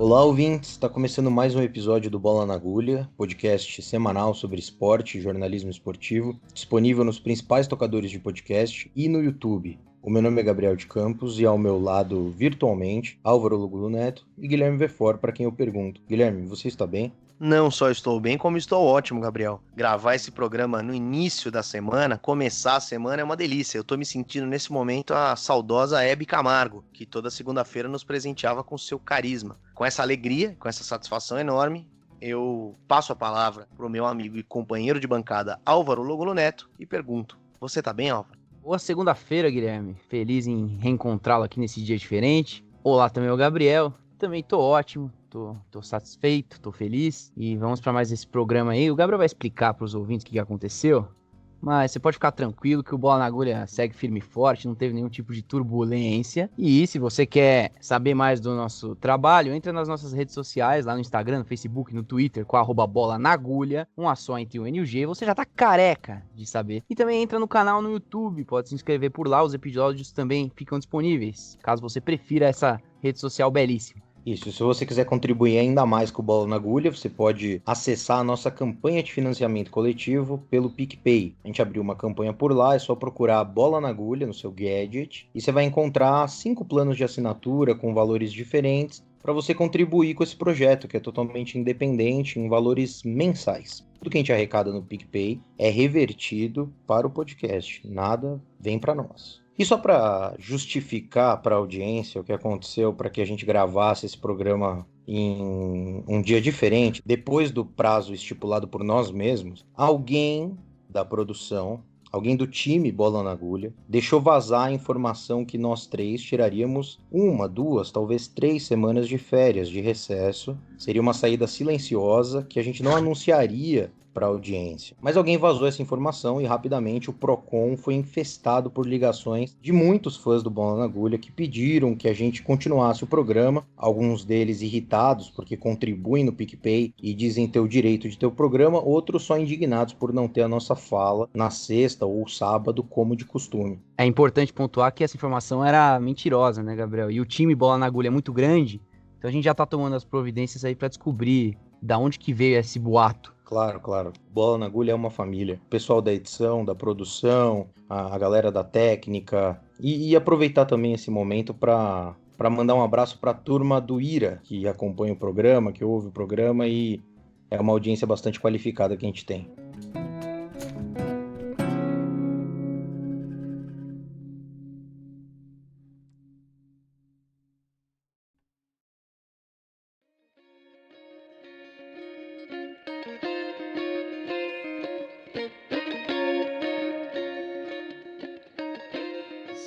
Olá, ouvintes! Está começando mais um episódio do Bola na Agulha, podcast semanal sobre esporte e jornalismo esportivo, disponível nos principais tocadores de podcast e no YouTube. O meu nome é Gabriel de Campos e ao meu lado, virtualmente, Álvaro Lugulo Neto e Guilherme Vefor, para quem eu pergunto. Guilherme, você está bem? Não só estou bem, como estou ótimo, Gabriel. Gravar esse programa no início da semana, começar a semana é uma delícia. Eu tô me sentindo nesse momento a saudosa Hebe Camargo, que toda segunda-feira nos presenteava com seu carisma. Com essa alegria, com essa satisfação enorme, eu passo a palavra pro meu amigo e companheiro de bancada Álvaro Logolo Neto e pergunto: você tá bem, Álvaro? Boa segunda-feira, Guilherme. Feliz em reencontrá-lo aqui nesse dia diferente. Olá também o Gabriel. Também tô ótimo, tô satisfeito, tô feliz. E vamos para mais esse programa aí. O Gabriel vai explicar para os ouvintes o que aconteceu. Mas você pode ficar tranquilo que o Bola na Agulha segue firme e forte, não teve nenhum tipo de turbulência. E se você quer saber mais do nosso trabalho, entra nas nossas redes sociais, lá no Instagram, no Facebook, no Twitter, com a @bola na agulha, um A só entre o N e o G, você já tá careca de saber. E também entra no canal no YouTube, pode se inscrever por lá, os episódios também ficam disponíveis, caso você prefira essa rede social belíssima. Isso, se você quiser contribuir ainda mais com o Bola na Agulha, você pode acessar a nossa campanha de financiamento coletivo pelo PicPay. A gente abriu uma campanha por lá, é só procurar Bola na Agulha no seu gadget e você vai encontrar 5 planos de assinatura com valores diferentes para você contribuir com esse projeto, que é totalmente independente, em valores mensais. Tudo que a gente arrecada no PicPay é revertido para o podcast, nada vem para nós. E só para justificar para a audiência o que aconteceu para que a gente gravasse esse programa em um dia diferente, depois do prazo estipulado por nós mesmos, alguém da produção, alguém do time Bola na Agulha, deixou vazar a informação que nós três tiraríamos 1, 2, talvez 3 semanas de férias, de recesso. Seria uma saída silenciosa que a gente não anunciaria para a audiência. Mas alguém vazou essa informação e rapidamente o Procon foi infestado por ligações de muitos fãs do Bola na Agulha que pediram que a gente continuasse o programa, alguns deles irritados porque contribuem no PicPay e dizem ter o direito de ter o programa, outros só indignados por não ter a nossa fala na sexta ou sábado como de costume. É importante pontuar que essa informação era mentirosa, né, Gabriel? E o time Bola na Agulha é muito grande, então a gente já tá tomando as providências aí para descobrir da onde que veio esse boato. Claro, claro. Bola na Agulha é uma família. O pessoal da edição, da produção, a galera da técnica. E aproveitar também esse momento para mandar um abraço para a turma do IRA, que acompanha o programa, que ouve o programa e é uma audiência bastante qualificada que a gente tem.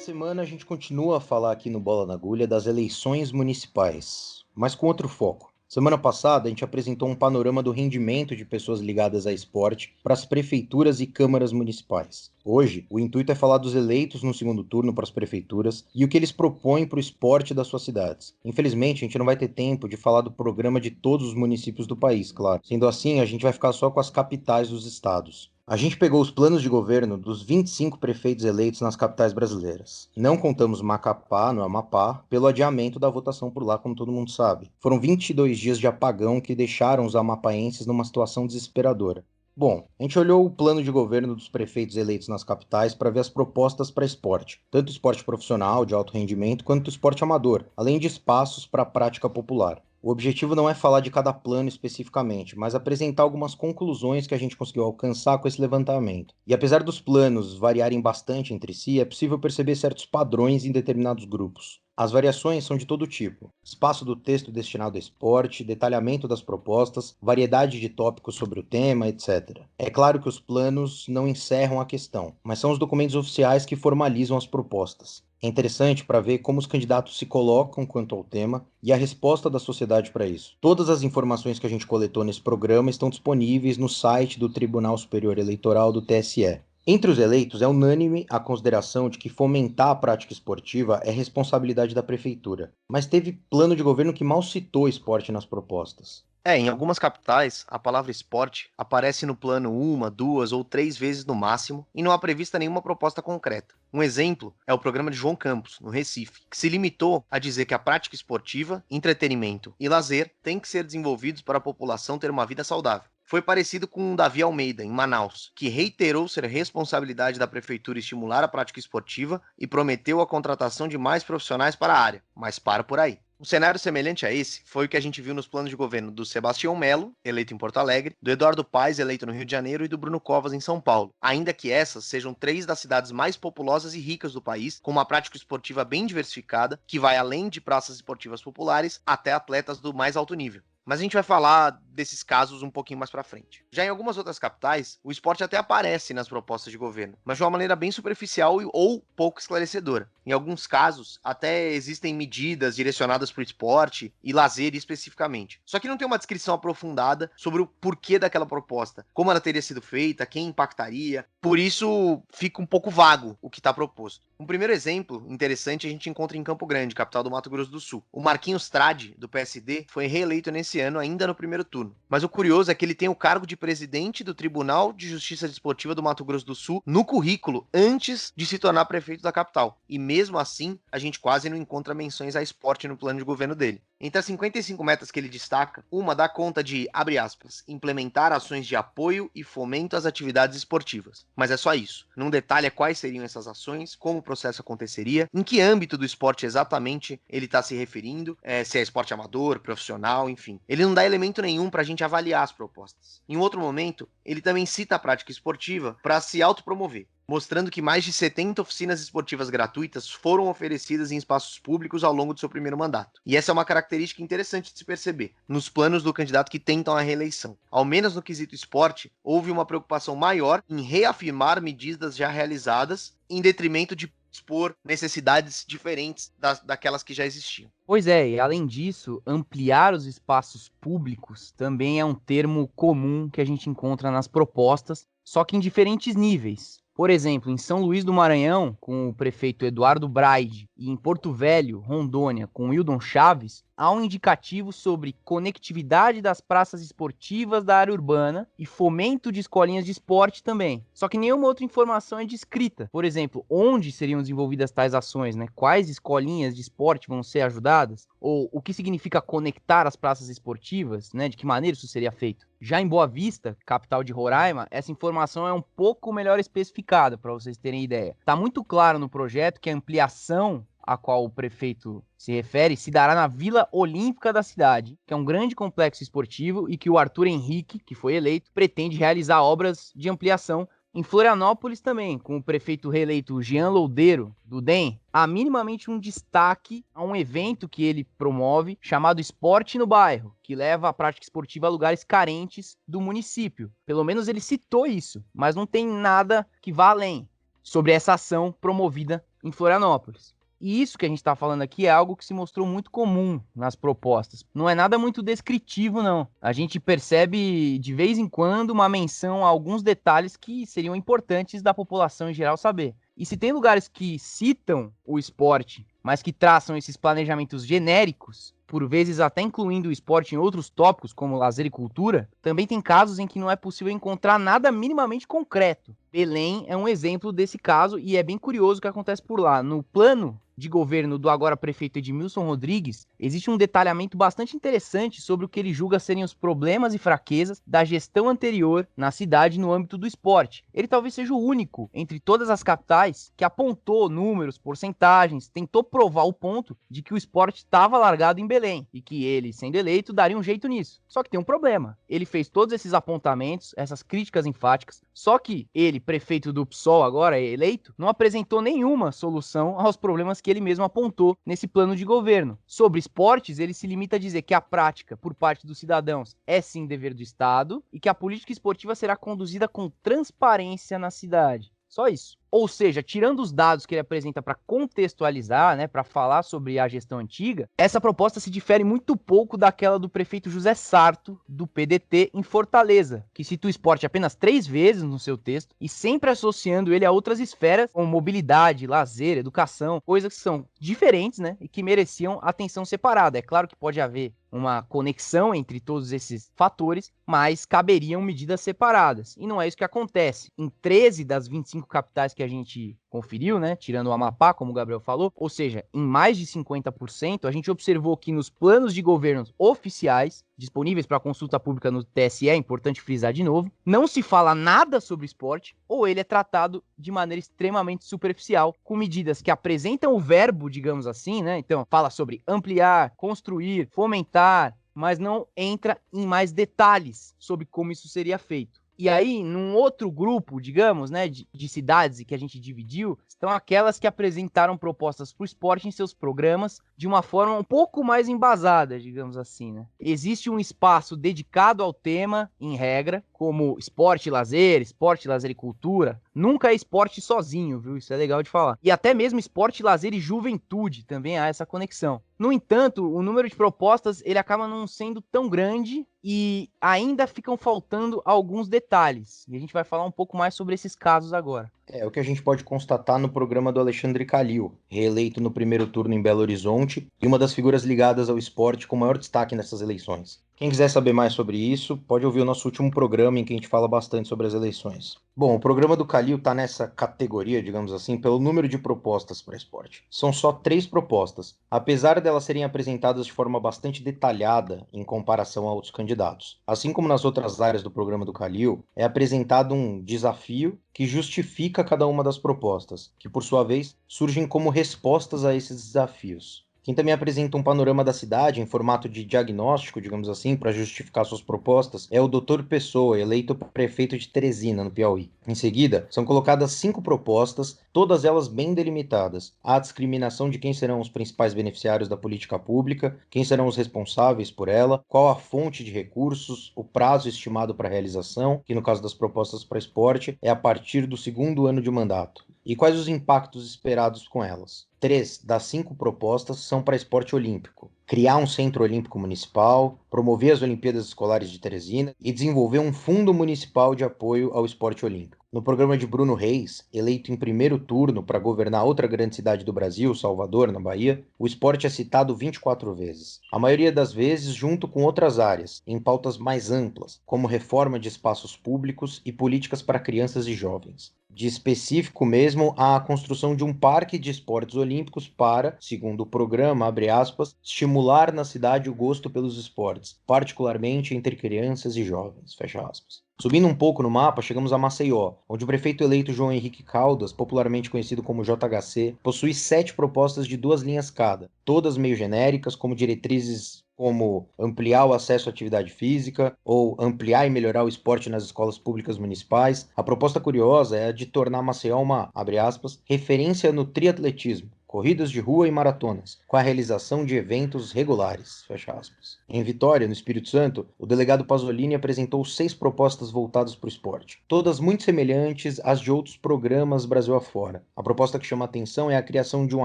Semana a gente continua a falar aqui no Bola na Agulha das eleições municipais, mas com outro foco. Semana passada a gente apresentou um panorama do rendimento de pessoas ligadas a esporte para as prefeituras e câmaras municipais. Hoje, o intuito é falar dos eleitos no segundo turno para as prefeituras e o que eles propõem para o esporte das suas cidades. Infelizmente, a gente não vai ter tempo de falar do programa de todos os municípios do país, claro. Sendo assim, a gente vai ficar só com as capitais dos estados. A gente pegou os planos de governo dos 25 prefeitos eleitos nas capitais brasileiras. Não contamos Macapá, no Amapá, pelo adiamento da votação por lá, como todo mundo sabe. Foram 22 dias de apagão que deixaram os amapaenses numa situação desesperadora. Bom, a gente olhou o plano de governo dos prefeitos eleitos nas capitais para ver as propostas para esporte, tanto esporte profissional, de alto rendimento, quanto esporte amador, além de espaços para a prática popular. O objetivo não é falar de cada plano especificamente, mas apresentar algumas conclusões que a gente conseguiu alcançar com esse levantamento. E apesar dos planos variarem bastante entre si, é possível perceber certos padrões em determinados grupos. As variações são de todo tipo: espaço do texto destinado a esporte, detalhamento das propostas, variedade de tópicos sobre o tema, etc. É claro que os planos não encerram a questão, mas são os documentos oficiais que formalizam as propostas. É interessante para ver como os candidatos se colocam quanto ao tema e a resposta da sociedade para isso. Todas as informações que a gente coletou nesse programa estão disponíveis no site do Tribunal Superior Eleitoral do TSE. Entre os eleitos, é unânime a consideração de que fomentar a prática esportiva é responsabilidade da prefeitura. Mas teve plano de governo que mal citou esporte nas propostas. Em algumas capitais, a palavra esporte aparece no plano 2 ou 3 vezes no máximo e não há prevista nenhuma proposta concreta. Um exemplo é o programa de João Campos, no Recife, que se limitou a dizer que a prática esportiva, entretenimento e lazer têm que ser desenvolvidos para a população ter uma vida saudável. Foi parecido com o Davi Almeida, em Manaus, que reiterou ser responsabilidade da prefeitura estimular a prática esportiva e prometeu a contratação de mais profissionais para a área, mas para por aí. Um cenário semelhante a esse foi o que a gente viu nos planos de governo do Sebastião Melo, eleito em Porto Alegre, do Eduardo Paes, eleito no Rio de Janeiro, e do Bruno Covas, em São Paulo. Ainda que essas sejam 3 das cidades mais populosas e ricas do país, com uma prática esportiva bem diversificada, que vai além de praças esportivas populares até atletas do mais alto nível. Mas a gente vai falar desses casos um pouquinho mais pra frente. Já em algumas outras capitais, o esporte até aparece nas propostas de governo, mas de uma maneira bem superficial ou pouco esclarecedora. Em alguns casos, até existem medidas direcionadas para o esporte e lazer especificamente. Só que não tem uma descrição aprofundada sobre o porquê daquela proposta, como ela teria sido feita, quem impactaria. Por isso, fica um pouco vago o que está proposto. Um primeiro exemplo interessante a gente encontra em Campo Grande, capital do Mato Grosso do Sul. O Marquinhos Trade, do PSD, foi reeleito nesse ano ainda no primeiro turno. Mas o curioso é que ele tem o cargo de presidente do Tribunal de Justiça Desportiva do Mato Grosso do Sul no currículo antes de se tornar prefeito da capital. E mesmo assim, a gente quase não encontra menções a esporte no plano de governo dele. Entre as 55 metas que ele destaca, uma dá conta de, abre aspas, implementar ações de apoio e fomento às atividades esportivas. Mas é só isso. Não detalha quais seriam essas ações, como o processo aconteceria, em que âmbito do esporte exatamente ele está se referindo, se é esporte amador, profissional, enfim. Ele não dá elemento nenhum para a gente avaliar as propostas. Em outro momento, ele também cita a prática esportiva para se autopromover, mostrando que mais de 70 oficinas esportivas gratuitas foram oferecidas em espaços públicos ao longo do seu primeiro mandato. E essa é uma característica interessante de se perceber nos planos do candidato que tentam a reeleição. Ao menos no quesito esporte, houve uma preocupação maior em reafirmar medidas já realizadas, em detrimento de expor necessidades diferentes daquelas que já existiam. Pois é, e além disso, ampliar os espaços públicos também é um termo comum que a gente encontra nas propostas, só que em diferentes níveis. Por exemplo, em São Luís do Maranhão, com o prefeito Eduardo Braide, e em Porto Velho, Rondônia, com Wildon Chaves, há um indicativo sobre conectividade das praças esportivas da área urbana e fomento de escolinhas de esporte também. Só que nenhuma outra informação é descrita. Por exemplo, onde seriam desenvolvidas tais ações, né? Quais escolinhas de esporte vão ser ajudadas? Ou o que significa conectar as praças esportivas, né? De que maneira isso seria feito? Já em Boa Vista, capital de Roraima, essa informação é um pouco melhor especificada, para vocês terem ideia. Está muito claro no projeto que a ampliação a qual o prefeito se refere se dará na Vila Olímpica da cidade, que é um grande complexo esportivo e que o Arthur Henrique, que foi eleito, pretende realizar obras de ampliação. Em Florianópolis também, com o prefeito reeleito Jean Loudeiro, do DEM, há minimamente um destaque a um evento que ele promove, chamado Esporte no Bairro, que leva a prática esportiva a lugares carentes do município. Pelo menos ele citou isso, mas não tem nada que vá além sobre essa ação promovida em Florianópolis. E isso que a gente está falando aqui é algo que se mostrou muito comum nas propostas. Não é nada muito descritivo, não. A gente percebe de vez em quando uma menção a alguns detalhes que seriam importantes da população em geral saber. E se tem lugares que citam o esporte, mas que traçam esses planejamentos genéricos, por vezes até incluindo o esporte em outros tópicos, como lazer e cultura, também tem casos em que não é possível encontrar nada minimamente concreto. Belém é um exemplo desse caso e é bem curioso o que acontece por lá. No plano de governo do agora prefeito Edmilson Rodrigues, existe um detalhamento bastante interessante sobre o que ele julga serem os problemas e fraquezas da gestão anterior na cidade no âmbito do esporte. Ele talvez seja o único entre todas as capitais que apontou números, porcentagens, tentou provar o ponto de que o esporte estava largado em Belém e que ele, sendo eleito, daria um jeito nisso. Só que tem um problema. Ele fez todos esses apontamentos, essas críticas enfáticas, só que ele, prefeito do PSOL agora, eleito, não apresentou nenhuma solução aos problemas que ele mesmo apontou nesse plano de governo. Sobre esportes, ele se limita a dizer que a prática por parte dos cidadãos é sim dever do Estado e que a política esportiva será conduzida com transparência na cidade. Só isso. Ou seja, tirando os dados que ele apresenta para contextualizar, né, para falar sobre a gestão antiga, essa proposta se difere muito pouco daquela do prefeito José Sarto, do PDT, em Fortaleza, que cita o esporte apenas 3 vezes no seu texto e sempre associando ele a outras esferas, como mobilidade, lazer, educação, coisas que são diferentes, né, e que mereciam atenção separada. É claro que pode haver uma conexão entre todos esses fatores, mas caberiam medidas separadas. E não é isso que acontece. Em 13 das 25 capitais que a gente conferiu, né, tirando o Amapá, como o Gabriel falou, ou seja, em mais de 50%, a gente observou que nos planos de governo oficiais, disponíveis para consulta pública no TSE, é importante frisar de novo, não se fala nada sobre esporte, ou ele é tratado de maneira extremamente superficial, com medidas que apresentam o verbo, digamos assim, né? Então, fala sobre ampliar, construir, fomentar, mas não entra em mais detalhes sobre como isso seria feito. E aí, num outro grupo, digamos, né, de cidades que a gente dividiu, estão aquelas que apresentaram propostas para o esporte em seus programas de uma forma um pouco mais embasada, digamos assim, né? Existe um espaço dedicado ao tema, em regra, como esporte e cultura. Nunca é esporte sozinho, viu? Isso é legal de falar. E até mesmo esporte, lazer e juventude também há essa conexão. No entanto, o número de propostas ele acaba não sendo tão grande e ainda ficam faltando alguns detalhes. E a gente vai falar um pouco mais sobre esses casos agora. É o que a gente pode constatar no programa do Alexandre Calil, reeleito no primeiro turno em Belo Horizonte e uma das figuras ligadas ao esporte com maior destaque nessas eleições. Quem quiser saber mais sobre isso, pode ouvir o nosso último programa em que a gente fala bastante sobre as eleições. Bom, o programa do Calil está nessa categoria, digamos assim, pelo número de propostas para esporte. São só 3 propostas, apesar delas serem apresentadas de forma bastante detalhada em comparação a outros candidatos. Assim como nas outras áreas do programa do Calil, é apresentado um desafio que justifica cada uma das propostas, que por sua vez surgem como respostas a esses desafios. Quem também apresenta um panorama da cidade em formato de diagnóstico, digamos assim, para justificar suas propostas, é o Dr. Pessoa, eleito prefeito de Teresina, no Piauí. Em seguida, são colocadas 5 propostas, todas elas bem delimitadas. Há a discriminação de quem serão os principais beneficiários da política pública, quem serão os responsáveis por ela, qual a fonte de recursos, o prazo estimado para a realização, que no caso das propostas para esporte é a partir do 2º ano de mandato, e quais os impactos esperados com elas. 3 das 5 propostas são para esporte olímpico. Criar um centro olímpico municipal, promover as Olimpíadas Escolares de Teresina e desenvolver um fundo municipal de apoio ao esporte olímpico. No programa de Bruno Reis, eleito em primeiro turno para governar outra grande cidade do Brasil, Salvador, na Bahia, o esporte é citado 24 vezes. A maioria das vezes junto com outras áreas, em pautas mais amplas, como reforma de espaços públicos e políticas para crianças e jovens. De específico mesmo, há a construção de um parque de esportes olímpicos para, segundo o programa, abre aspas, estimular na cidade o gosto pelos esportes, particularmente entre crianças e jovens, fecha aspas. Subindo um pouco no mapa, chegamos a Maceió, onde o prefeito eleito João Henrique Caldas, popularmente conhecido como JHC, possui 7 propostas de 2 linhas cada, todas meio genéricas, como diretrizes como ampliar o acesso à atividade física ou ampliar e melhorar o esporte nas escolas públicas municipais. A proposta curiosa é a de tornar Maceió uma, abre aspas, referência no triatletismo, corridas de rua e maratonas, com a realização de eventos regulares, fecha aspas. Em Vitória, no Espírito Santo, o delegado Pasolini apresentou 6 propostas voltadas para o esporte, todas muito semelhantes às de outros programas Brasil afora. A proposta que chama a atenção é a criação de um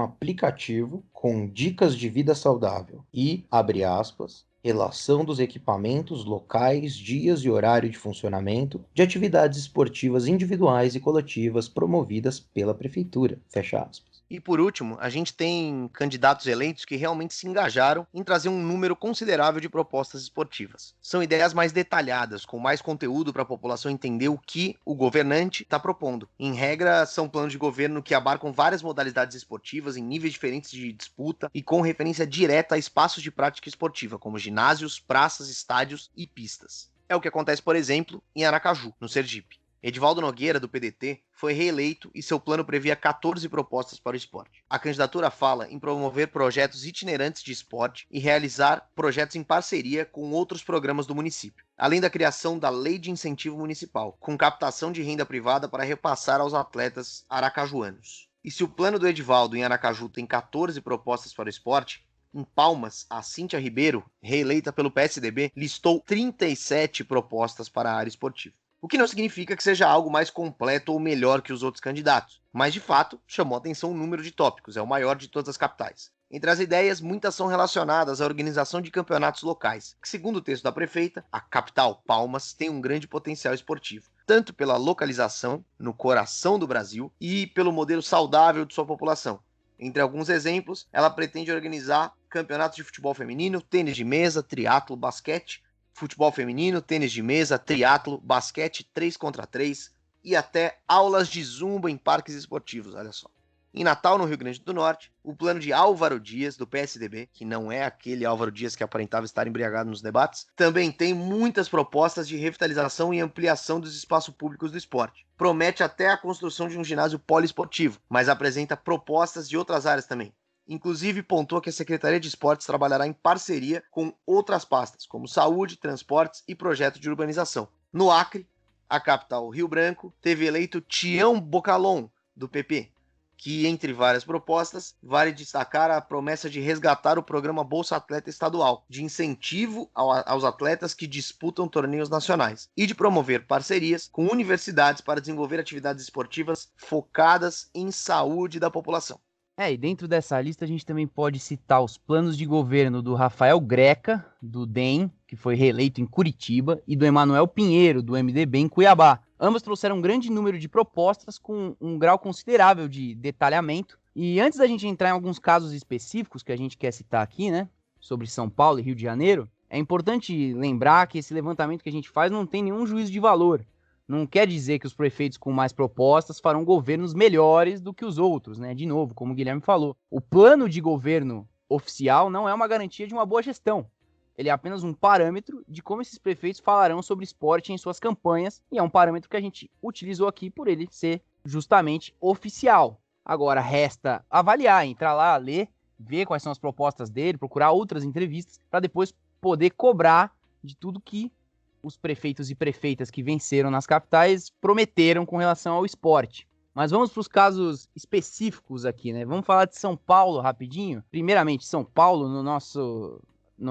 aplicativo com dicas de vida saudável e, abre aspas, relação dos equipamentos, locais, dias e horário de funcionamento de atividades esportivas individuais e coletivas promovidas pela prefeitura, fecha aspas. E por último, a gente tem candidatos eleitos que realmente se engajaram em trazer um número considerável de propostas esportivas. São ideias mais detalhadas, com mais conteúdo para a população entender o que o governante está propondo. Em regra, são planos de governo que abarcam várias modalidades esportivas em níveis diferentes de disputa e com referência direta a espaços de prática esportiva, como ginásios, praças, estádios e pistas. É o que acontece, por exemplo, em Aracaju, no Sergipe. Edivaldo Nogueira, do PDT, foi reeleito e seu plano previa 14 propostas para o esporte. A candidatura fala em promover projetos itinerantes de esporte e realizar projetos em parceria com outros programas do município, além da criação da Lei de Incentivo Municipal, com captação de renda privada para repassar aos atletas aracajuanos. E se o plano do Edivaldo em Aracaju tem 14 propostas para o esporte, em Palmas, a Cíntia Ribeiro, reeleita pelo PSDB, listou 37 propostas para a área esportiva. o que não significa que seja algo mais completo ou melhor que os outros candidatos, mas de fato chamou atenção o número de tópicos, é o maior de todas as capitais. Entre as ideias, muitas são relacionadas à organização de campeonatos locais, que, segundo o texto da prefeita, a capital, Palmas, tem um grande potencial esportivo, tanto pela localização, no coração do Brasil, e pelo modelo saudável de sua população. Entre alguns exemplos, ela pretende organizar campeonatos de futebol feminino, tênis de mesa, triatlo, basquete, futebol feminino, tênis de mesa, triatlo, basquete 3 contra 3 e até aulas de zumba em parques esportivos, olha só. Em Natal, no Rio Grande do Norte, o plano de Álvaro Dias, do PSDB, que não é aquele Álvaro Dias que aparentava estar embriagado nos debates, também tem muitas propostas de revitalização e ampliação dos espaços públicos do esporte. Promete até a construção de um ginásio poliesportivo, mas apresenta propostas de outras áreas também. Inclusive, pontua que a Secretaria de Esportes trabalhará em parceria com outras pastas, como saúde, transportes e projeto de urbanização. No Acre, a capital Rio Branco teve eleito Tião Bocalon, do PP, que, entre várias propostas, vale destacar a promessa de resgatar o programa Bolsa Atleta Estadual, de incentivo aos atletas que disputam torneios nacionais, e de promover parcerias com universidades para desenvolver atividades esportivas focadas em saúde da população. E dentro dessa lista a gente também pode citar os planos de governo do Rafael Greca, do DEM, que foi reeleito em Curitiba, e do Emanuel Pinheiro, do MDB, em Cuiabá. Ambos trouxeram um grande número de propostas com um grau considerável de detalhamento. E antes da gente entrar em alguns casos específicos que a gente quer citar aqui, né, sobre São Paulo e Rio de Janeiro, é importante lembrar que esse levantamento que a gente faz não tem nenhum juízo de valor. Não quer dizer que os prefeitos com mais propostas farão governos melhores do que os outros, né? De novo, como o Guilherme falou, o plano de governo oficial não é uma garantia de uma boa gestão. Ele é apenas um parâmetro de como esses prefeitos falarão sobre esporte em suas campanhas, e é um parâmetro que a gente utilizou aqui por ele ser justamente oficial. Agora, resta avaliar, entrar lá, ler, ver quais são as propostas dele, procurar outras entrevistas, para depois poder cobrar de tudo que os prefeitos e prefeitas que venceram nas capitais prometeram com relação ao esporte. Mas vamos para os casos específicos aqui, né? Vamos falar de São Paulo rapidinho. Primeiramente, São Paulo, no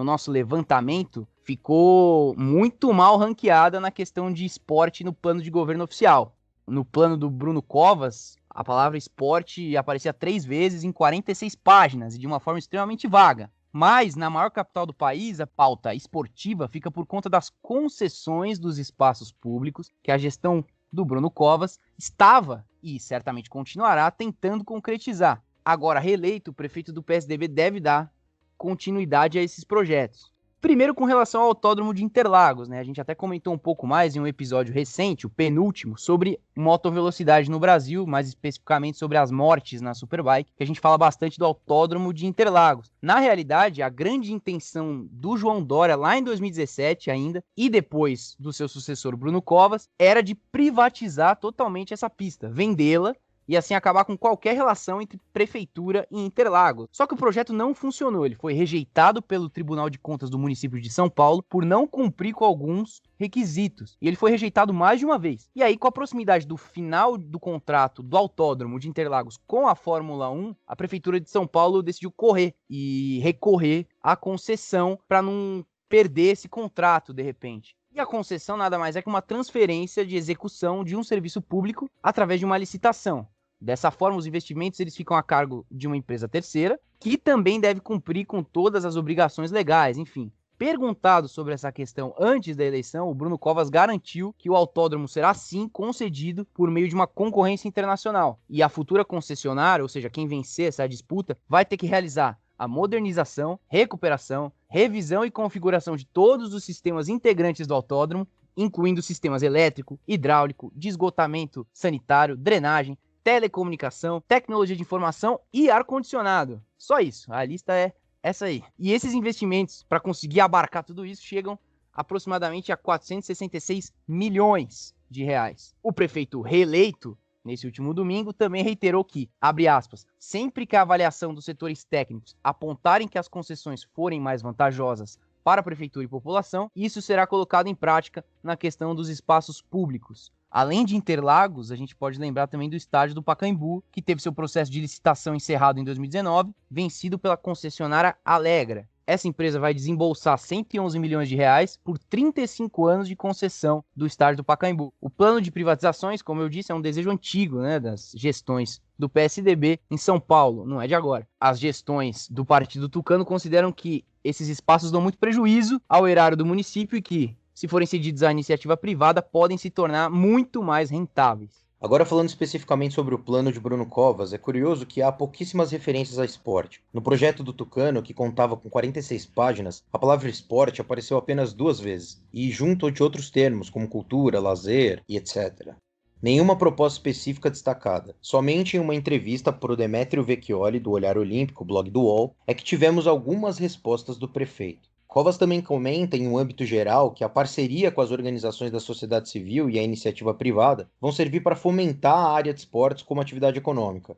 nosso levantamento, ficou muito mal ranqueada na questão de esporte no plano de governo oficial. No plano do Bruno Covas, a palavra esporte aparecia 3 vezes em 46 páginas e de uma forma extremamente vaga. Mas, na maior capital do país, a pauta esportiva fica por conta das concessões dos espaços públicos que a gestão do Bruno Covas estava, e certamente continuará, tentando concretizar. Agora, reeleito, o prefeito do PSDB deve dar continuidade a esses projetos. Primeiro, com relação ao Autódromo de Interlagos, né? A gente até comentou um pouco mais em um episódio recente, o penúltimo, sobre motovelocidade no Brasil, mais especificamente sobre as mortes na Superbike, que a gente fala bastante do Autódromo de Interlagos. Na realidade, a grande intenção do João Dória, lá em 2017 ainda, e depois do seu sucessor Bruno Covas, era de privatizar totalmente essa pista, vendê-la, e assim acabar com qualquer relação entre prefeitura e Interlagos. Só que o projeto não funcionou, ele foi rejeitado pelo Tribunal de Contas do município de São Paulo por não cumprir com alguns requisitos. E ele foi rejeitado mais de uma vez. E aí, com a proximidade do final do contrato do Autódromo de Interlagos com a Fórmula 1, a Prefeitura de São Paulo decidiu correr e recorrer à concessão para não perder esse contrato de repente. E a concessão nada mais é que uma transferência de execução de um serviço público através de uma licitação. Dessa forma, os investimentos eles ficam a cargo de uma empresa terceira, que também deve cumprir com todas as obrigações legais, enfim. Perguntado sobre essa questão antes da eleição, o Bruno Covas garantiu que o autódromo será sim concedido por meio de uma concorrência internacional. E a futura concessionária, ou seja, quem vencer essa disputa, vai ter que realizar a modernização, recuperação, revisão e configuração de todos os sistemas integrantes do autódromo, incluindo sistemas elétrico, hidráulico, de esgotamento sanitário, drenagem, telecomunicação, tecnologia de informação e ar-condicionado. Só isso, a lista é essa aí. E esses investimentos, para conseguir abarcar tudo isso, chegam aproximadamente a 466 milhões de reais. O prefeito reeleito, nesse último domingo, também reiterou que, abre aspas, sempre que a avaliação dos setores técnicos apontarem que as concessões forem mais vantajosas para a prefeitura e população, isso será colocado em prática na questão dos espaços públicos. Além de Interlagos, a gente pode lembrar também do estádio do Pacaembu, que teve seu processo de licitação encerrado em 2019, vencido pela concessionária Alegra. essa empresa vai desembolsar 111 milhões de reais por 35 anos de concessão do estádio do Pacaembu. O plano de privatizações, como eu disse, é um desejo antigo, né, das gestões do PSDB em São Paulo, não é de agora. As gestões do Partido Tucano consideram que esses espaços dão muito prejuízo ao erário do município e que, se forem cedidos à iniciativa privada, podem se tornar muito mais rentáveis. Agora falando especificamente sobre o plano de Bruno Covas, é curioso que há pouquíssimas referências a esporte. No projeto do Tucano, que contava com 46 páginas, a palavra esporte apareceu apenas 2 vezes, e junto de outros termos como cultura, lazer e etc. Nenhuma proposta específica destacada. Somente em uma entrevista para o Demétrio Vecchioli, do Olhar Olímpico, blog do UOL, é que tivemos algumas respostas do prefeito. Covas também comenta, em um âmbito geral, que a parceria com as organizações da sociedade civil e a iniciativa privada vão servir para fomentar a área de esportes como atividade econômica.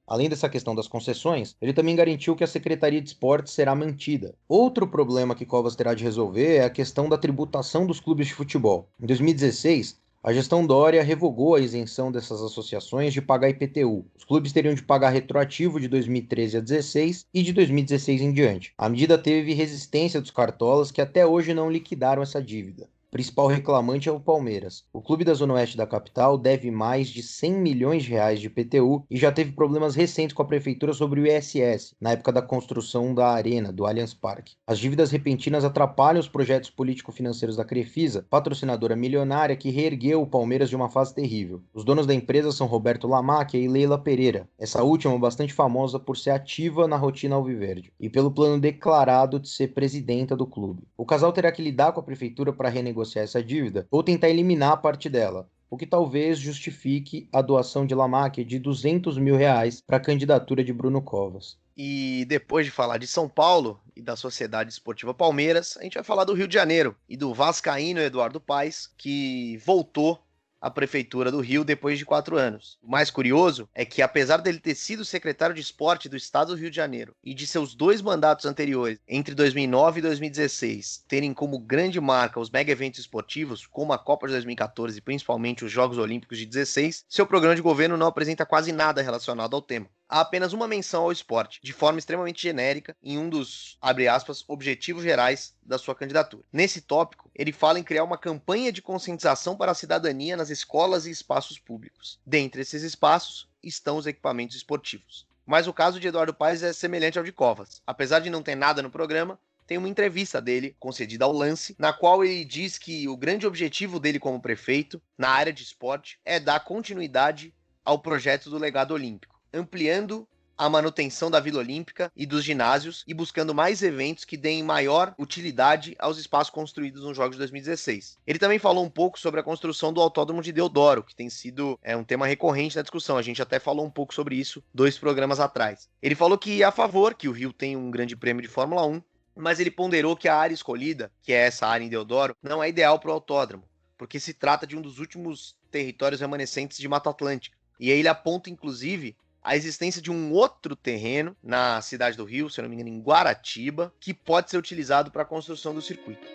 Além dessa questão das concessões, ele também garantiu que a Secretaria de Esportes será mantida. Outro problema que Covas terá de resolver é a questão da tributação dos clubes de futebol. Em 2016, a gestão Dória revogou a isenção dessas associações de pagar IPTU. Os clubes teriam de pagar retroativo de 2013 a 2016 e de 2016 em diante. A medida teve resistência dos cartolas, que até hoje não liquidaram essa dívida. O principal reclamante é o Palmeiras. O clube da Zona Oeste da capital deve mais de 100 milhões de reais de IPTU e já teve problemas recentes com a prefeitura sobre o ISS, na época da construção da arena, do Allianz Parque. As dívidas repentinas atrapalham os projetos político-financeiros da Crefisa, patrocinadora milionária que reergueu o Palmeiras de uma fase terrível. Os donos da empresa são Roberto Lamáquia e Leila Pereira, essa última bastante famosa por ser ativa na rotina alviverde e pelo plano declarado de ser presidenta do clube. O casal terá que lidar com a prefeitura para renegociar essa dívida ou tentar eliminar a parte dela, o que talvez justifique a doação de Lamáquia de 200 mil reais para a candidatura de Bruno Covas. E depois de falar de São Paulo e da Sociedade Esportiva Palmeiras, a gente vai falar do Rio de Janeiro e do vascaíno Eduardo Paes, que voltou à Prefeitura do Rio depois de 4 anos. O mais curioso é que, apesar dele ter sido secretário de esporte do estado do Rio de Janeiro e de seus 2 mandatos anteriores, entre 2009 e 2016, terem como grande marca os mega eventos esportivos, como a Copa de 2014 e principalmente os Jogos Olímpicos de 16, seu programa de governo não apresenta quase nada relacionado ao tema. Há apenas uma menção ao esporte, de forma extremamente genérica, em um dos, abre aspas, objetivos gerais da sua candidatura. Nesse tópico, ele fala em criar uma campanha de conscientização para a cidadania nas escolas e espaços públicos. Dentre esses espaços estão os equipamentos esportivos. Mas o caso de Eduardo Paes é semelhante ao de Covas. Apesar de não ter nada no programa, tem uma entrevista dele, concedida ao Lance, na qual ele diz que o grande objetivo dele como prefeito, na área de esporte, é dar continuidade ao projeto do legado olímpico, ampliando a manutenção da Vila Olímpica e dos ginásios e buscando mais eventos que deem maior utilidade aos espaços construídos nos Jogos de 2016. Ele também falou um pouco sobre a construção do Autódromo de Deodoro, que tem sido um tema recorrente na discussão. A gente até falou um pouco sobre isso 2 programas atrás. Ele falou que é a favor que o Rio tenha um grande prêmio de Fórmula 1, mas ele ponderou que a área escolhida, que é essa área em Deodoro, não é ideal para o autódromo, porque se trata de um dos últimos territórios remanescentes de Mata Atlântica. E aí ele aponta, inclusive, a existência de um outro terreno na cidade do Rio, se eu não me engano, em Guaratiba, que pode ser utilizado para a construção do circuito.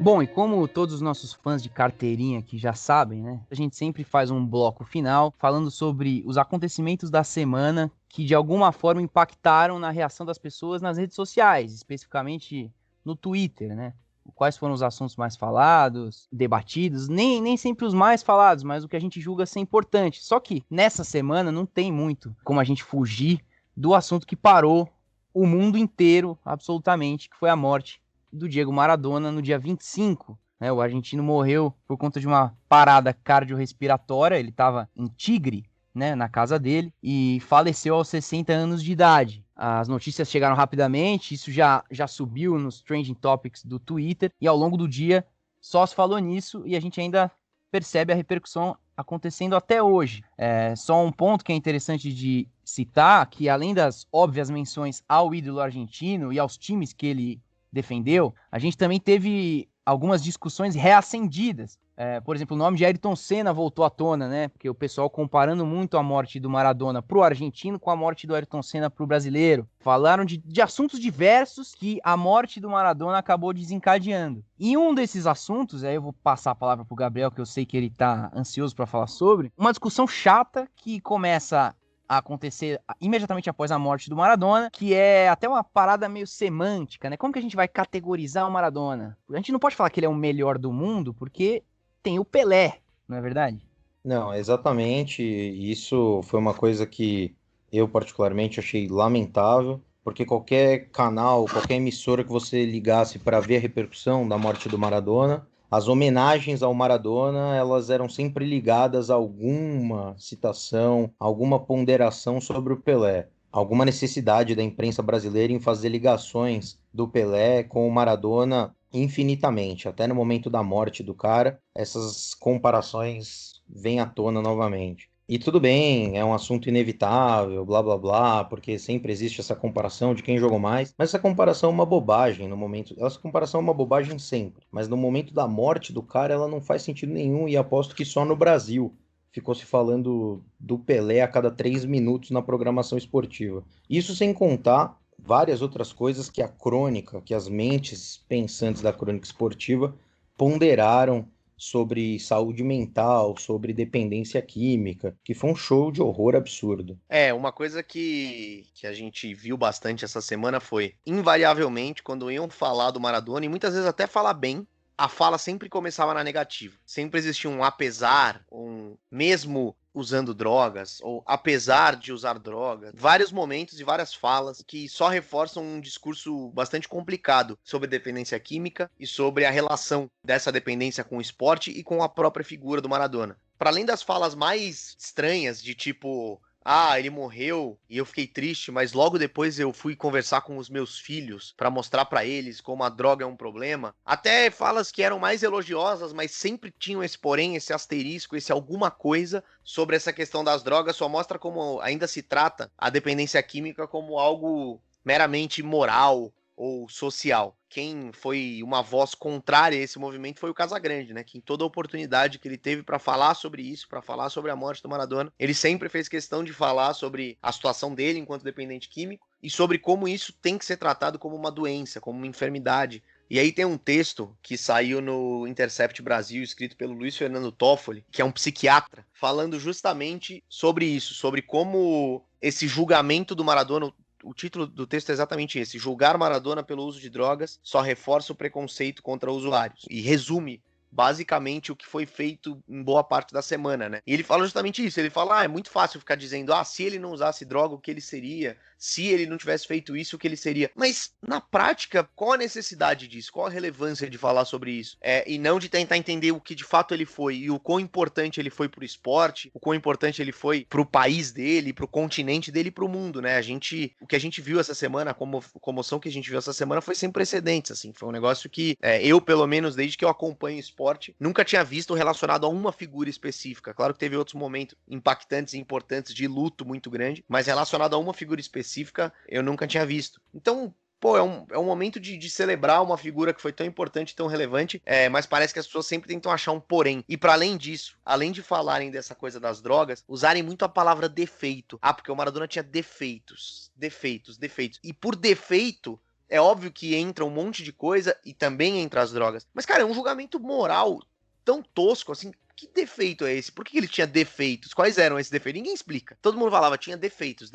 Bom, e como todos os nossos fãs de carteirinha aqui já sabem, né? A gente sempre faz um bloco final falando sobre os acontecimentos da semana que de alguma forma impactaram na reação das pessoas nas redes sociais, especificamente no Twitter, né? Quais foram os assuntos mais falados, debatidos, nem sempre os mais falados, mas o que a gente julga ser importante. Só que nessa semana não tem muito como a gente fugir do assunto que parou o mundo inteiro, absolutamente, que foi a morte do Diego Maradona no dia 25. Né? O argentino morreu por conta de uma parada cardiorrespiratória, ele estava em Tigre, né, na casa dele, e faleceu aos 60 anos de idade. As notícias chegaram rapidamente, isso já subiu nos Trending Topics do Twitter, e ao longo do dia só se falou nisso, e a gente ainda percebe a repercussão acontecendo até hoje. Só um ponto que é interessante de citar, que além das óbvias menções ao ídolo argentino e aos times que ele defendeu, a gente também teve algumas discussões reacendidas. Por exemplo, o nome de Ayrton Senna voltou à tona, né? Porque o pessoal comparando muito a morte do Maradona pro argentino com a morte do Ayrton Senna pro brasileiro. Falaram de assuntos diversos que a morte do Maradona acabou desencadeando. E um desses assuntos, aí eu vou passar a palavra pro Gabriel, que eu sei que ele tá ansioso para falar sobre, uma discussão chata que começa a acontecer imediatamente após a morte do Maradona, que é até uma parada meio semântica, né? Como que a gente vai categorizar o Maradona? A gente não pode falar que ele é o melhor do mundo, porque tem o Pelé, não é verdade? Não, exatamente. Isso foi uma coisa que eu particularmente achei lamentável, porque qualquer canal, qualquer emissora que você ligasse para ver a repercussão da morte do Maradona, as homenagens ao Maradona, elas eram sempre ligadas a alguma citação, alguma ponderação sobre o Pelé, alguma necessidade da imprensa brasileira em fazer ligações do Pelé com o Maradona infinitamente, até no momento da morte do cara, essas comparações vêm à tona novamente. E tudo bem, é um assunto inevitável, blá blá blá, porque sempre existe essa comparação de quem jogou mais, mas essa comparação é uma bobagem no momento. Essa comparação é uma bobagem sempre, mas no momento da morte do cara ela não faz sentido nenhum e aposto que só no Brasil ficou se falando do Pelé a cada 3 minutos na programação esportiva. Isso sem contar várias outras coisas que a crônica, que as mentes pensantes da crônica esportiva ponderaram sobre saúde mental, sobre dependência química, que foi um show de horror absurdo. Uma coisa que a gente viu bastante essa semana foi, invariavelmente, quando iam falar do Maradona, e muitas vezes até falar bem, a fala sempre começava na negativa. Sempre existia um apesar, mesmo usando drogas, ou apesar de usar drogas, vários momentos e várias falas que só reforçam um discurso bastante complicado sobre dependência química e sobre a relação dessa dependência com o esporte e com a própria figura do Maradona. Para além das falas mais estranhas, de tipo, ele morreu e eu fiquei triste, mas logo depois eu fui conversar com os meus filhos para mostrar para eles como a droga é um problema. Até falas que eram mais elogiosas, mas sempre tinham esse porém, esse asterisco, esse alguma coisa sobre essa questão das drogas, só mostra como ainda se trata a dependência química como algo meramente moral ou social. Quem foi uma voz contrária a esse movimento foi o Casagrande, né? Que em toda oportunidade que ele teve para falar sobre isso, para falar sobre a morte do Maradona, ele sempre fez questão de falar sobre a situação dele enquanto dependente químico e sobre como isso tem que ser tratado como uma doença, como uma enfermidade. E aí tem um texto que saiu no Intercept Brasil, escrito pelo Luiz Fernando Toffoli, que é um psiquiatra, falando justamente sobre isso, sobre como esse julgamento do Maradona, o título do texto é exatamente esse: julgar Maradona pelo uso de drogas só reforça o preconceito contra usuários. E resume basicamente o que foi feito em boa parte da semana, né? E ele fala justamente isso, ele fala, é muito fácil ficar dizendo, se ele não usasse droga, o que ele seria? Se ele não tivesse feito isso, o que ele seria? Mas, na prática, qual a necessidade disso? Qual a relevância de falar sobre isso? E não de tentar entender o que de fato ele foi e o quão importante ele foi pro esporte, o quão importante ele foi pro país dele, pro continente dele e pro mundo, né? O que a gente viu essa semana, a comoção que a gente viu essa semana foi sem precedentes, assim. Foi um negócio que eu, pelo menos, desde que eu acompanho esporte, nunca tinha visto relacionado a uma figura específica. Claro que teve outros momentos impactantes e importantes de luto muito grande, mas relacionado a uma figura específica, eu nunca tinha visto. Então, é um momento de celebrar uma figura que foi tão importante, tão relevante, mas parece que as pessoas sempre tentam achar um porém. E para além disso, além de falarem dessa coisa das drogas, usarem muito a palavra defeito. Porque o Maradona tinha defeitos. E por defeito, é óbvio que entra um monte de coisa e também entra as drogas. Mas, cara, é um julgamento moral tão tosco, assim. Que defeito é esse? Por que ele tinha defeitos? Quais eram esses defeitos? Ninguém explica. Todo mundo falava, tinha defeitos.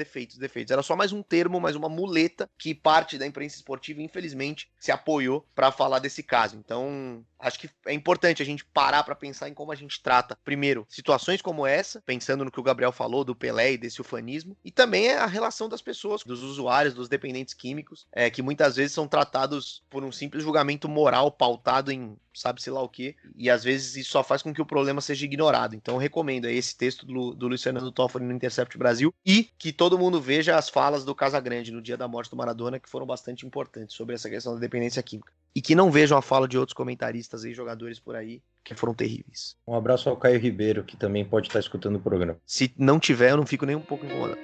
Era só mais um termo, mais uma muleta que parte da imprensa esportiva, infelizmente, se apoiou para falar desse caso. Então, acho que é importante a gente parar para pensar em como a gente trata, primeiro, situações como essa, pensando no que o Gabriel falou do Pelé e desse ufanismo, e também a relação das pessoas, dos usuários, dos dependentes químicos, que muitas vezes são tratados por um simples julgamento moral pautado em sabe-se lá o quê, e às vezes isso só faz com que o problema seja ignorado. Então eu recomendo esse texto do Luiz Fernando Toffoli no Intercept Brasil e que todo mundo veja as falas do Casagrande no dia da morte do Maradona, que foram bastante importantes sobre essa questão da dependência química. E que não vejam a fala de outros comentaristas e jogadores por aí, que foram terríveis. Um abraço ao Caio Ribeiro, que também pode estar escutando o programa. Se não tiver, eu não fico nem um pouco incomodado.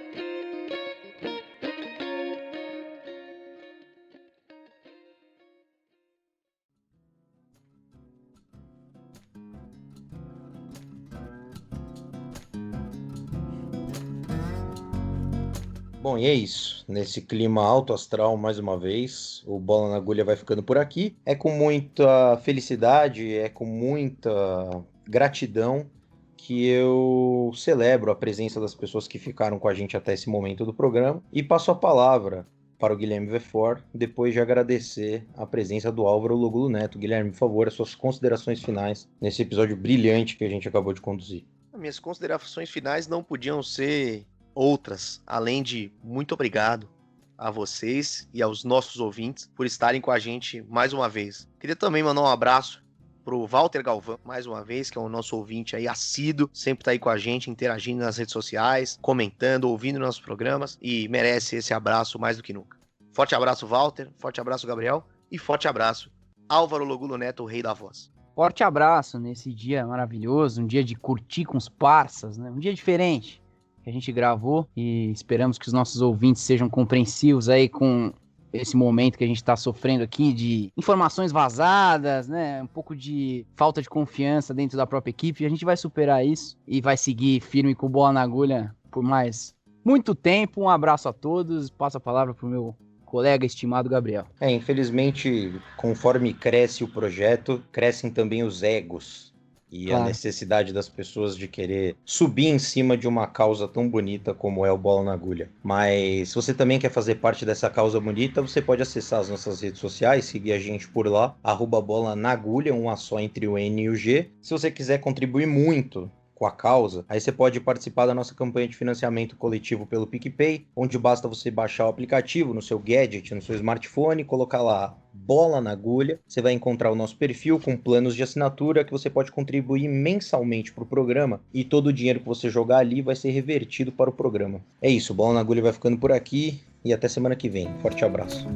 Bom, e é isso. Nesse clima alto astral, mais uma vez, o Bola na Agulha vai ficando por aqui. É com muita felicidade, é com muita gratidão que eu celebro a presença das pessoas que ficaram com a gente até esse momento do programa e passo a palavra para o Guilherme Vefor, depois de agradecer a presença do Álvaro Logulo Neto. Guilherme, por favor, as suas considerações finais nesse episódio brilhante que a gente acabou de conduzir. Minhas considerações finais não podiam ser outras, além de muito obrigado a vocês e aos nossos ouvintes por estarem com a gente mais uma vez. Queria também mandar um abraço pro Walter Galvão, mais uma vez, que é o nosso ouvinte aí assíduo, sempre tá aí com a gente, interagindo nas redes sociais, comentando, ouvindo nossos programas e merece esse abraço mais do que nunca. Forte abraço, Walter, forte abraço, Gabriel, e forte abraço, Álvaro Logulo Neto, o rei da voz. Forte abraço nesse dia maravilhoso, um dia de curtir com os parças, né? Um dia diferente que a gente gravou e esperamos que os nossos ouvintes sejam compreensivos aí com esse momento que a gente está sofrendo aqui de informações vazadas, né? Um pouco de falta de confiança dentro da própria equipe. A gente vai superar isso e vai seguir firme com bola na agulha por mais muito tempo. Um abraço a todos. Passo a palavra para o meu colega estimado Gabriel. Infelizmente, conforme cresce o projeto, crescem também os egos. E claro, a necessidade das pessoas de querer subir em cima de uma causa tão bonita como é o Bola na Agulha. Mas se você também quer fazer parte dessa causa bonita, você pode acessar as nossas redes sociais, seguir a gente por lá, @bola na agulha, um A só entre o N e o G. Se você quiser contribuir muito com a causa, aí você pode participar da nossa campanha de financiamento coletivo pelo PicPay, onde basta você baixar o aplicativo no seu gadget, no seu smartphone, colocar lá Bola na Agulha, você vai encontrar o nosso perfil com planos de assinatura que você pode contribuir mensalmente para o programa e todo o dinheiro que você jogar ali vai ser revertido para o programa. É isso, Bola na Agulha vai ficando por aqui e até semana que vem. Forte abraço.